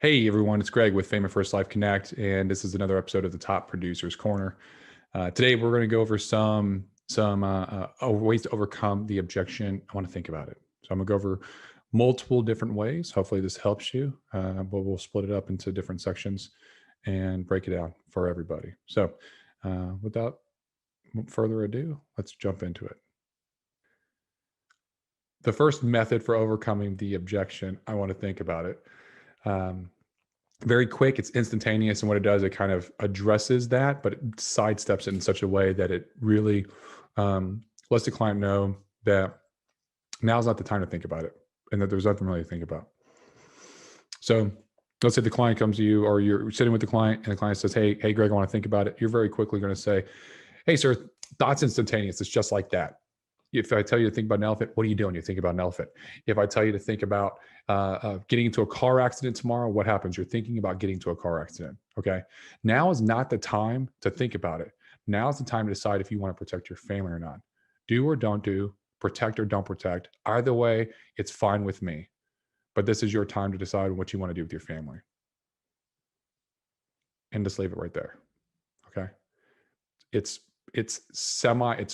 Hey everyone, it's Greg with Fame and First Life Connect, and this is another episode of the Top Producers Corner. Today we're going to go over some ways to overcome the objection. I want to think about it. So I'm going to go over multiple different ways. Hopefully this helps you, but we'll split it up into different sections and break it down for everybody. So without further ado, let's jump into it. The first method for overcoming the objection, I want to think about it. Very quick, it's instantaneous, and what it does, it kind of addresses that, but it sidesteps it in such a way that it really lets the client know that now's not the time to think about it, and that there's nothing really to think about. So let's say the client comes to you, or you're sitting with the client, and the client says, hey Greg, I want to think about it. You're very quickly going to say, hey sir, thoughts instantaneous. It's just like that. If I tell you to think about an elephant, what are you doing? You think about an elephant. If I tell you to think about getting into a car accident tomorrow, what happens? You're thinking about getting into a car accident. Okay. Now is not the time to think about it. Now is the time to decide if you want to protect your family or not. Do or don't do, protect or don't protect. Either way, it's fine with me. But this is your time to decide what you want to do with your family. And just leave it right there. Okay. It's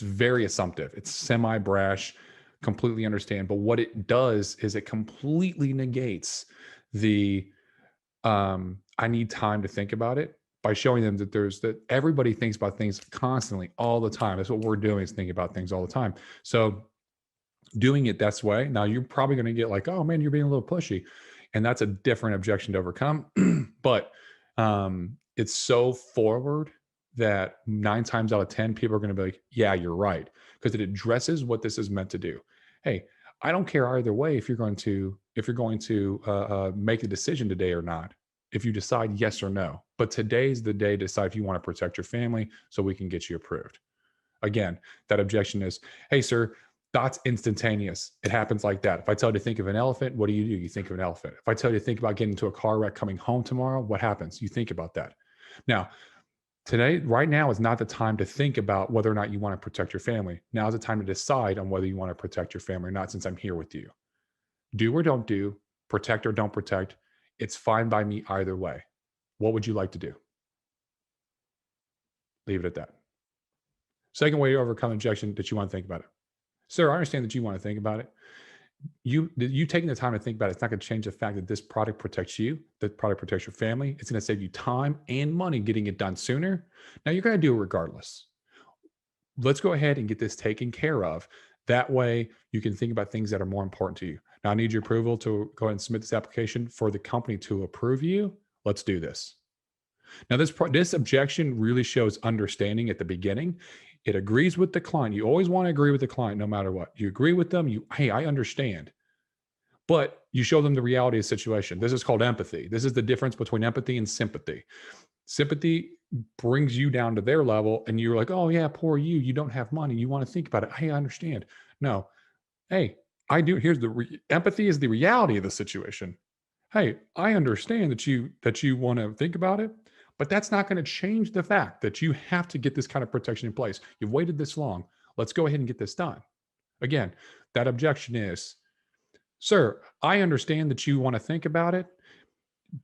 very assumptive. It's semi brash, completely understand. But what it does is it completely negates the I need time to think about it by showing them that everybody thinks about things constantly all the time. That's what we're doing, is thinking about things all the time. So doing it this way, now you're probably going to get like, oh man, you're being a little pushy. And that's a different objection to overcome. But it's so forward that 9 times out of 10, people are going to be like, yeah, you're right. Because it addresses what this is meant to do. Hey, I don't care either way if you're going to make a decision today or not, if you decide yes or no. But today's the day to decide if you want to protect your family so we can get you approved. Again, that objection is, hey, sir, that's instantaneous. It happens like that. If I tell you to think of an elephant, what do? You think of an elephant. If I tell you to think about getting into a car wreck coming home tomorrow, what happens? You think about that. Now, today, right now is not the time to think about whether or not you want to protect your family. Now is the time to decide on whether you want to protect your family or not, since I'm here with you. Do or don't do, protect or don't protect. It's fine by me either way. What would you like to do? Leave it at that. Second way to overcome objection, that you want to think about it. Sir, I understand that you want to think about it. You taking the time to think about it, it's not going to change the fact that this product protects you, that product protects your family. It's going to save you time and money getting it done sooner. Now you're going to do it regardless. Let's go ahead and get this taken care of. That way you can think about things that are more important to you. Now I need your approval to go ahead and submit this application for the company to approve you. Let's do this. Now this objection really shows understanding at the beginning. It agrees with the client. You always want to agree with the client no matter what. You agree with them. Hey, I understand. But you show them the reality of the situation. This is called empathy. This is the difference between empathy and sympathy. Sympathy brings you down to their level, and you're like, oh yeah, poor you. You don't have money. You want to think about it. Hey, I understand. No. Hey, I do. Here's empathy is the reality of the situation. Hey, I understand that you want to think about it, but that's not going to change the fact that you have to get this kind of protection in place. You've waited this long. Let's go ahead and get this done. Again, that objection is, sir, I understand that you want to think about it.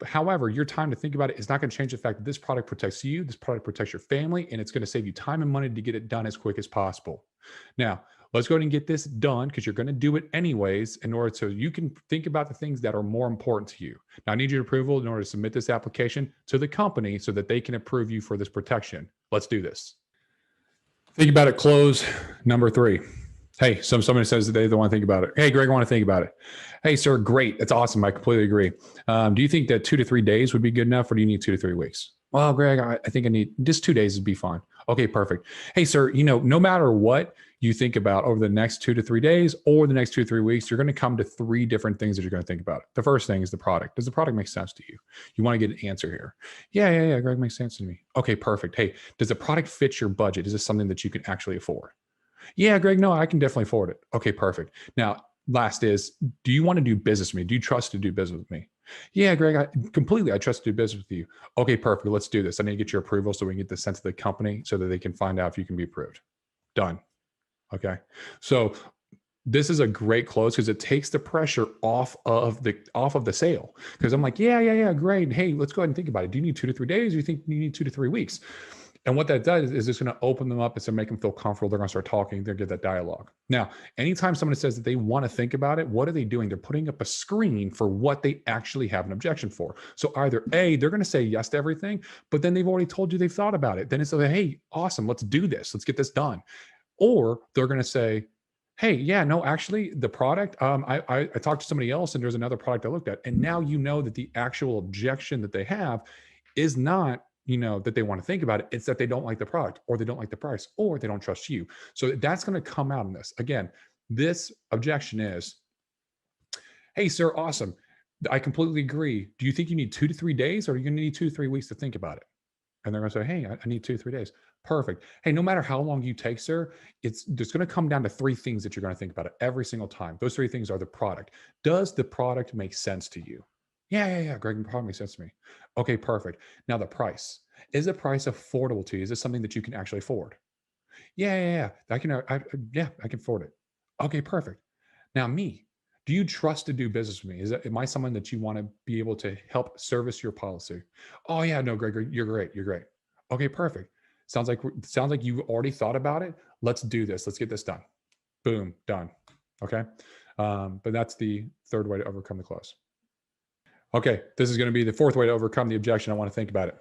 However, your time to think about it is not going to change the fact that this product protects you, this product protects your family, and it's going to save you time and money to get it done as quick as possible. Now, let's go ahead and get this done, because you're going to do it anyways in order so you can think about the things that are more important to you. Now, I need your approval in order to submit this application to the company so that they can approve you for this protection. Let's do this. Think about it. Close number 3. Hey, somebody says that they don't want to think about it. Hey, Greg, I want to think about it. Hey, sir, great. That's awesome. I completely agree. Do you think that 2 to 3 days would be good enough, or do you need 2 to 3 weeks? Well, Greg, I think I need just 2 days would be fine. Okay, perfect. Hey, sir, no matter what you think about over the next 2 to 3 days or the next 2 to 3 weeks, you're going to come to 3 different things that you're going to think about. The first thing is the product. Does the product make sense to you? You want to get an answer here. Yeah, Greg, makes sense to me. Okay, perfect. Hey, does the product fit your budget? Is this something that you can actually afford? Yeah, Greg, no, I can definitely afford it. Okay, perfect. Now, last is, do you want to do business with me? Do you trust to do business with me? Yeah, Greg, I trust to do business with you. Okay, perfect. Let's do this. I need to get your approval so we can get this sent to the company so that they can find out if you can be approved. Done. Okay. So this is a great close because it takes the pressure off of the sale. Because I'm like, yeah, great. Hey, let's go ahead and think about it. Do you need 2 to 3 days? Or do you think you need 2 to 3 weeks? And what that does is it's going to open them up. It's going to make them feel comfortable. They're going to start talking. They'll get that dialogue. Now, anytime someone says that they want to think about it, what are they doing? They're putting up a screen for what they actually have an objection for. So either A, they're going to say yes to everything, but then they've already told you they've thought about it. Then it's like, hey, awesome, let's do this. Let's get this done. Or they're going to say, hey, yeah, no, actually, the product, I talked to somebody else and there's another product I looked at. And now you know that the actual objection that they have is not, that they want to think about it. It's that they don't like the product or they don't like the price or they don't trust you. So that's going to come out in this. Again, this objection is, hey, sir, awesome. I completely agree. Do you think you need 2 to 3 days or are you going to need 2 to 3 weeks to think about it? And they're going to say, hey, I need 2 to 3 days. Perfect. Hey, no matter how long you take, sir, it's just going to come down to 3 things that you're going to think about it every single time. Those 3 things are the product. Does the product make sense to you? Yeah. Greg, the product makes sense to me. Okay, perfect. Now the price. Is the price affordable to you? Is this something that you can actually afford? Yeah. I can afford it. Okay, perfect. Now me, do you trust to do business with me? Am I someone that you want to be able to help service your policy? Oh yeah, no, Greg, you're great. You're great. Okay, perfect. Sounds like you already thought about it. Let's do this. Let's get this done. Boom, done. Okay. But that's the third way to overcome the close. Okay, this is going to be the fourth way to overcome the objection. I want to think about it.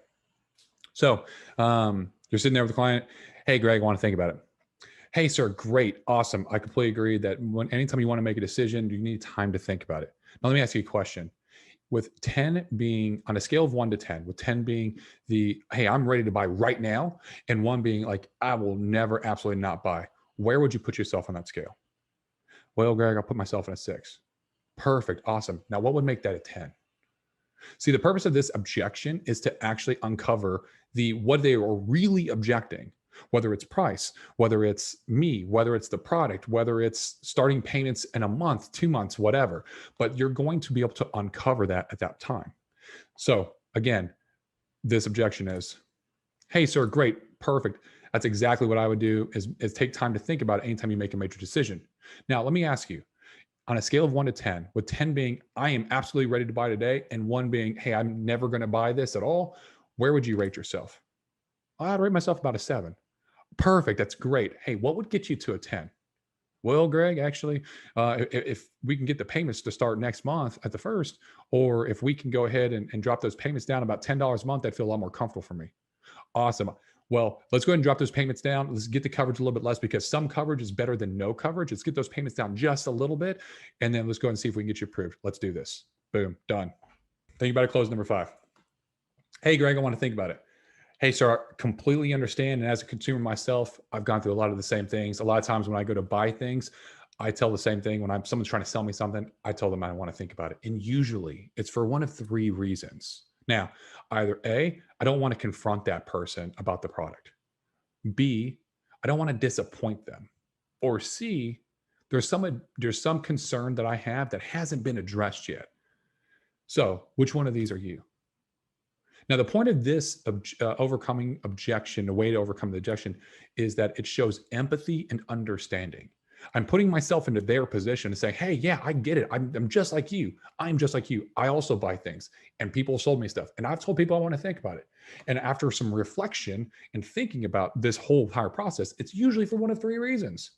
So you're sitting there with the client. Hey, Greg, I want to think about it. Hey, sir, great, awesome. I completely agree that anytime you want to make a decision, you need time to think about it. Now, let me ask you a question. With 10 being on a scale of 1 to 10, with 10 being hey, I'm ready to buy right now, and 1 being like, I will never, absolutely not buy, where would you put yourself on that scale? Well, Greg, I'll put myself in a 6. Perfect, awesome. Now, what would make that a 10? See, the purpose of this objection is to actually uncover what they are really objecting, whether it's price, whether it's me, whether it's the product, whether it's starting payments in a month, 2 months, whatever. But you're going to be able to uncover that at that time. So again, this objection is, hey, sir, great, perfect. That's exactly what I would do is take time to think about it anytime you make a major decision. Now, let me ask you, on a scale of 1 to 10, with 10 being, I am absolutely ready to buy today, and 1 being, hey, I'm never going to buy this at all, where would you rate yourself? I'd rate myself about a 7. Perfect. That's great. Hey, what would get you to a 10? Well, Greg, actually, if we can get the payments to start next month at the first, or if we can go ahead and drop those payments down about $10 a month, that'd feel a lot more comfortable for me. Awesome. Well, let's go ahead and drop those payments down. Let's get the coverage a little bit less because some coverage is better than no coverage. Let's get those payments down just a little bit. And then let's go ahead and see if we can get you approved. Let's do this. Boom, done. Think about it. Close number 5. Hey, Greg, I want to think about it. Hey, sir, I completely understand. And as a consumer myself, I've gone through a lot of the same things. A lot of times when I go to buy things, I tell the same thing. When someone's trying to sell me something, I tell them I want to think about it. And usually it's for one of 3 reasons. Now, either A, I don't want to confront that person about the product. B, I don't want to disappoint them. Or C, there's some concern that I have that hasn't been addressed yet. So, which one of these are you? Now, the point of this overcoming objection, the way to overcome the objection, is that it shows empathy and understanding. I'm putting myself into their position and saying, hey, yeah, I get it. I'm just like you. I'm just like you. I also buy things and people sold me stuff. And I've told people I want to think about it. And after some reflection and thinking about this whole entire process, it's usually for one of 3 reasons.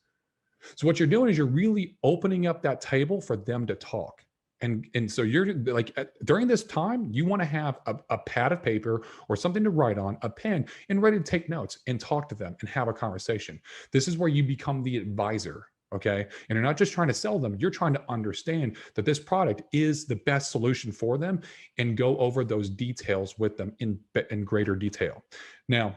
So what you're doing is you're really opening up that table for them to talk. And so you're like, during this time, you want to have a pad of paper or something to write on, a pen, and ready to take notes and talk to them and have a conversation. This is where you become the advisor. Okay. And you're not just trying to sell them, you're trying to understand that this product is the best solution for them and go over those details with them in greater detail. Now,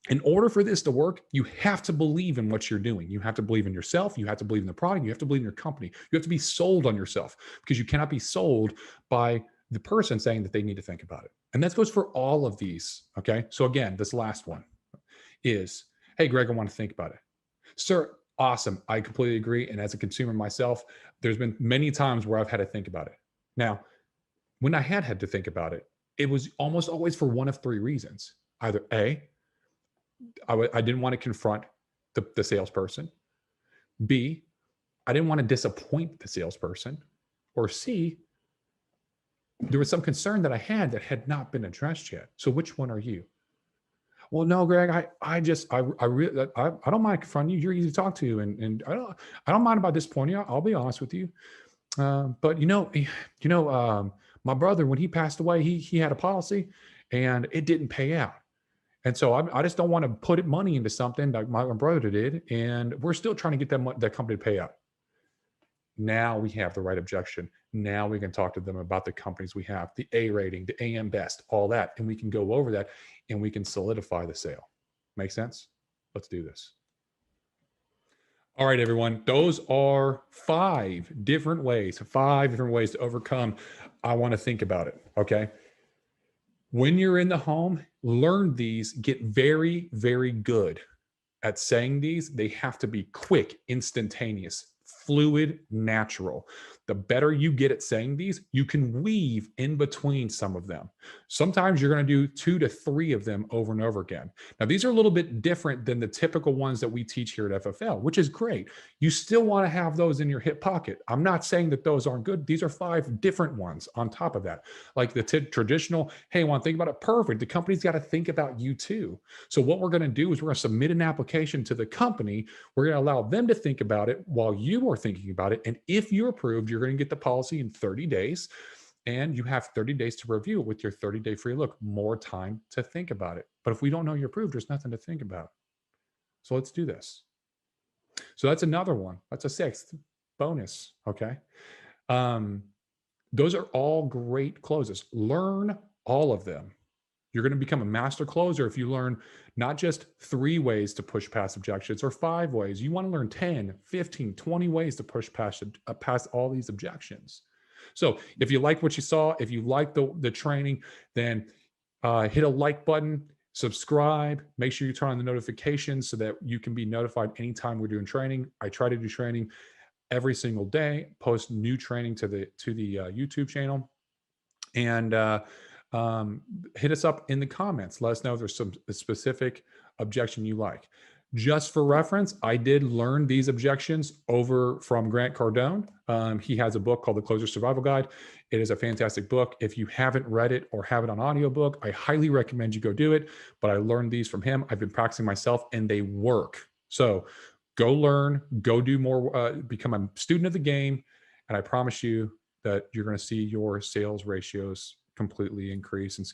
in order for this to work, you have to believe in what you're doing. You have to believe in yourself. You have to believe in the product. You have to believe in your company. You have to be sold on yourself because you cannot be sold by the person saying that they need to think about it. And that goes for all of these. Okay. So again, this last one is, hey, Greg, I want to think about it. Sir, awesome. I completely agree. And as a consumer myself, there's been many times where I've had to think about it. Now, when I had to think about it, it was almost always for one of 3 reasons. Either A, I didn't want to confront the salesperson. B, I didn't want to disappoint the salesperson. Or C, there was some concern that I had not been addressed yet. So which one are you? Well, no, Greg, I really, I don't mind confronting you. You're easy to talk to. And I don't mind about disappointing you. I'll be honest with you. But my brother, when he passed away, he had a policy and it didn't pay out. And so I just don't want to put money into something like my brother did. And we're still trying to get that company to pay out. Now we have the right objection. Now we can talk to them about the companies we have, the A rating, the AM best, all that. And we can go over that and we can solidify the sale. Make sense? Let's do this. All right, everyone. Those are 5 different ways to overcome. I want to think about it. Okay. When you're in the home, learn these, get very, very good at saying these. They have to be quick, instantaneous, fluid, natural. The better you get at saying these, you can weave in between some of them. Sometimes you're going to do 2 to 3 of them over and over again. Now, these are a little bit different than the typical ones that we teach here at FFL, which is great. You still want to have those in your hip pocket. I'm not saying that those aren't good. These are 5 different ones on top of that. Like the traditional, hey, want to think about it? Perfect. The company's got to think about you too. So what we're going to do is we're going to submit an application to the company. We're going to allow them to think about it while you are thinking about it. And if you're approved, you're going to get the policy in 30 days. And you have 30 days to review it with your 30-day free look. More time to think about it. But if we don't know you're approved, there's nothing to think about. So let's do this. So that's another one. That's a 6th bonus. Okay. Those are all great closes. Learn all of them. You're going to become a master closer if you learn not just 3 ways to push past objections or 5 ways. You want to learn 10, 15, 20 ways to push past all these objections. So if you like what you saw, if you like the training, then hit a like button, subscribe, make sure you turn on the notifications so that you can be notified anytime we're doing training. I try to do training every single day, post new training to the YouTube channel. And hit us up in the comments. Let us know if there's some specific objection you like. Just for reference, I did learn these objections over from Grant Cardone. He has a book called The Closer Survival Guide. It is a fantastic book. If you haven't read it or have it on audiobook, I highly recommend you go do it. But I learned these from him. I've been practicing myself and they work. So go learn, go do more, become a student of the game. And I promise you that you're going to see your sales ratios completely increase and